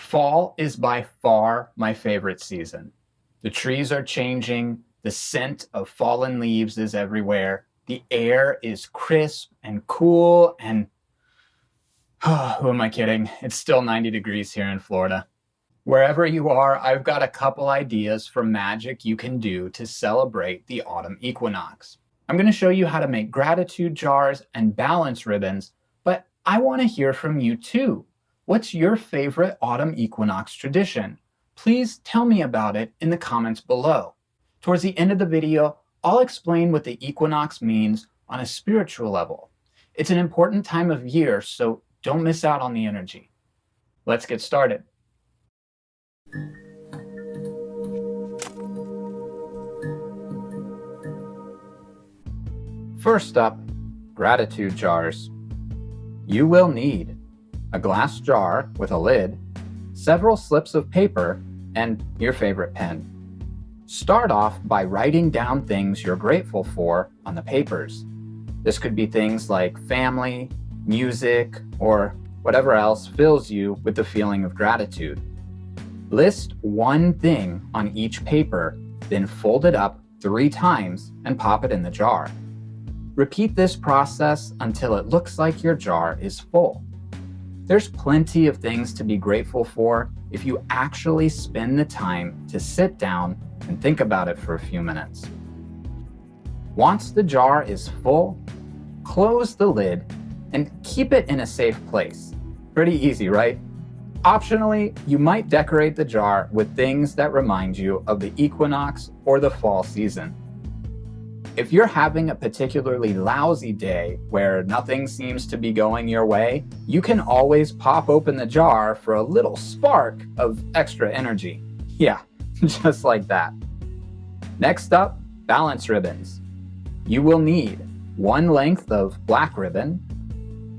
Fall is by far my favorite season. The trees are changing, the scent of fallen leaves is everywhere, the air is crisp and cool, and who am I kidding? It's still 90 degrees here in Florida. Wherever you are, I've got a couple ideas for magic you can do to celebrate the autumn equinox. I'm going to show you how to make gratitude jars and balance ribbons, but I want to hear from you too. What's your favorite autumn equinox tradition? Please tell me about it in the comments below. Towards the end of the video, I'll explain what the equinox means on a spiritual level. It's an important time of year, so don't miss out on the energy. Let's get started. First up, gratitude jars. You will need a glass jar with a lid, several slips of paper, and your favorite pen. Start off by writing down things you're grateful for on the papers. This could be things like family, music, or whatever else fills you with the feeling of gratitude. List one thing on each paper, then fold it up 3 times and pop it in the jar. Repeat this process until it looks like your jar is full. There's plenty of things to be grateful for if you actually spend the time to sit down and think about it for a few minutes. Once the jar is full, close the lid and keep it in a safe place. Pretty easy, right? Optionally, you might decorate the jar with things that remind you of the equinox or the fall season. If you're having a particularly lousy day where nothing seems to be going your way, you can always pop open the jar for a little spark of extra energy. Yeah, just like that. Next up, balance ribbons. You will need 1 length of black ribbon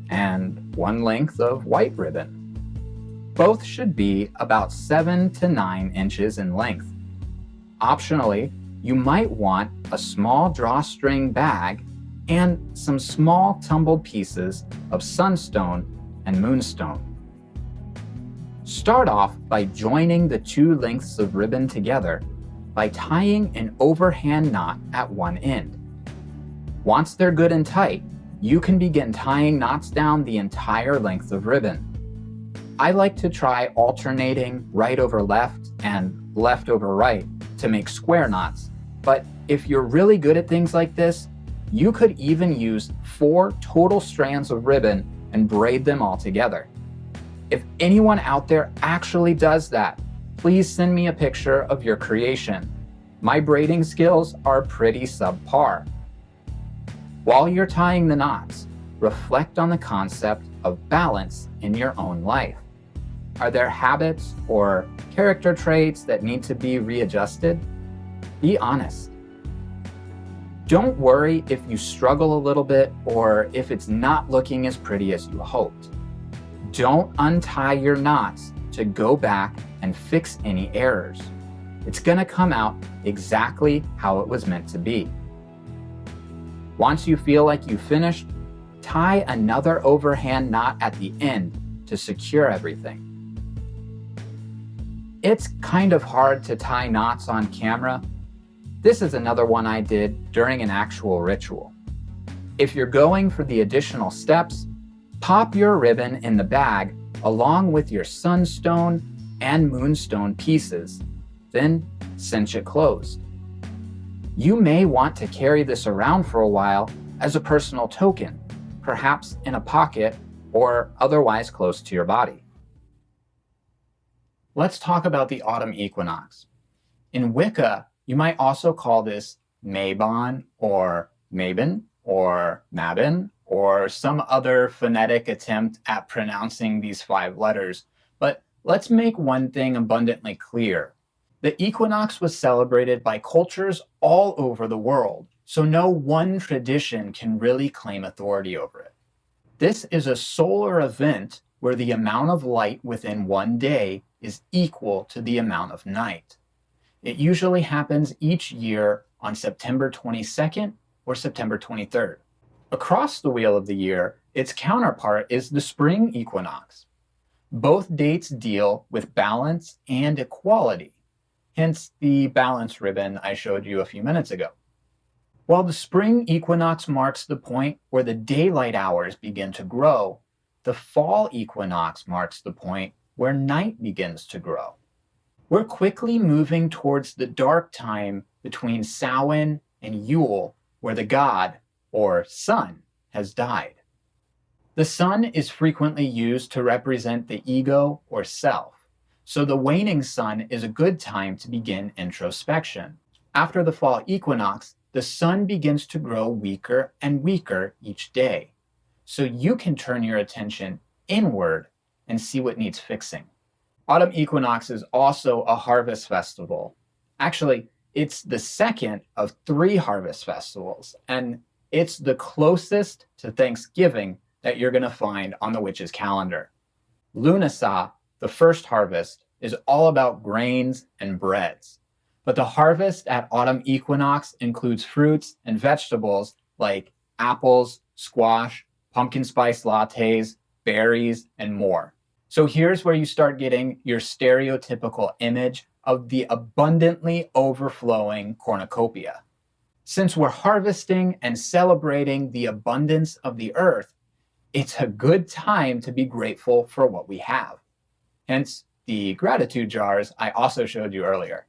and 1 length of white ribbon. Both should be about 7 to 9 inches in length. Optionally, you might want a small drawstring bag and some small tumbled pieces of sunstone and moonstone. Start off by joining the 2 lengths of ribbon together by tying an overhand knot at one end. Once they're good and tight, you can begin tying knots down the entire length of ribbon. I like to try alternating right over left and left over right to make square knots, but if you're really good at things like this, you could even use 4 total strands of ribbon and braid them all together. If anyone out there actually does that, please send me a picture of your creation. My braiding skills are pretty subpar. While you're tying the knots, reflect on the concept of balance in your own life. Are there habits or character traits that need to be readjusted? Be honest. Don't worry if you struggle a little bit or if it's not looking as pretty as you hoped. Don't untie your knots to go back and fix any errors. It's gonna come out exactly how it was meant to be. Once you feel like you've finished, tie another overhand knot at the end to secure everything. It's kind of hard to tie knots on camera. This is another one I did during an actual ritual. If you're going for the additional steps, pop your ribbon in the bag along with your sunstone and moonstone pieces, then cinch it closed. You may want to carry this around for a while as a personal token, perhaps in a pocket or otherwise close to your body. Let's talk about the autumn equinox. In Wicca, you might also call this Mabon or Mabon or Mabon or some other phonetic attempt at pronouncing these 5 letters. But let's make one thing abundantly clear. The equinox was celebrated by cultures all over the world, so no one tradition can really claim authority over it. This is a solar event where the amount of light within one day is equal to the amount of night. It usually happens each year on September 22nd or September 23rd. Across the wheel of the year, its counterpart is the spring equinox. Both dates deal with balance and equality, hence the balance ribbon I showed you a few minutes ago. While the spring equinox marks the point where the daylight hours begin to grow, the fall equinox marks the point where night begins to grow. We're quickly moving towards the dark time between Samhain and Yule, where the god, or sun, has died. The sun is frequently used to represent the ego or self, so the waning sun is a good time to begin introspection. After the fall equinox, the sun begins to grow weaker and weaker each day, so you can turn your attention inward and see what needs fixing. Autumn Equinox is also a harvest festival. Actually, it's the second of 3 harvest festivals, and it's the closest to Thanksgiving that you're going to find on the witch's calendar. Lunasa, the first harvest, is all about grains and breads. But the harvest at Autumn Equinox includes fruits and vegetables like apples, squash, pumpkin spice lattes, berries, and more. So here's where you start getting your stereotypical image of the abundantly overflowing cornucopia. Since we're harvesting and celebrating the abundance of the earth, it's a good time to be grateful for what we have. Hence the gratitude jars I also showed you earlier.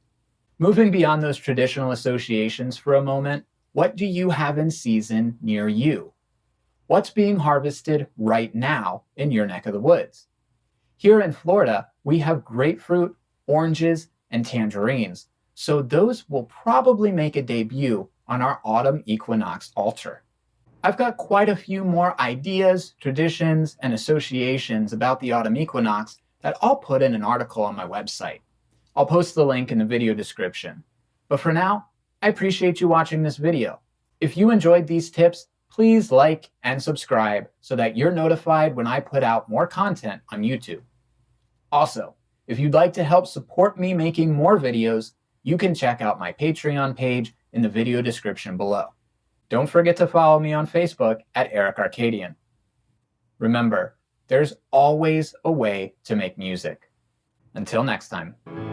Moving beyond those traditional associations for a moment, what do you have in season near you? What's being harvested right now in your neck of the woods? Here in Florida, we have grapefruit, oranges, and tangerines, so those will probably make a debut on our Autumn Equinox altar. I've got quite a few more ideas, traditions, and associations about the Autumn Equinox that I'll put in an article on my website. I'll post the link in the video description. But for now, I appreciate you watching this video. If you enjoyed these tips, please like and subscribe so that you're notified when I put out more content on YouTube. Also, if you'd like to help support me making more videos, you can check out my Patreon page in the video description below. Don't forget to follow me on Facebook at Aerik Arkadian. Remember, there's always a way to make music. Until next time.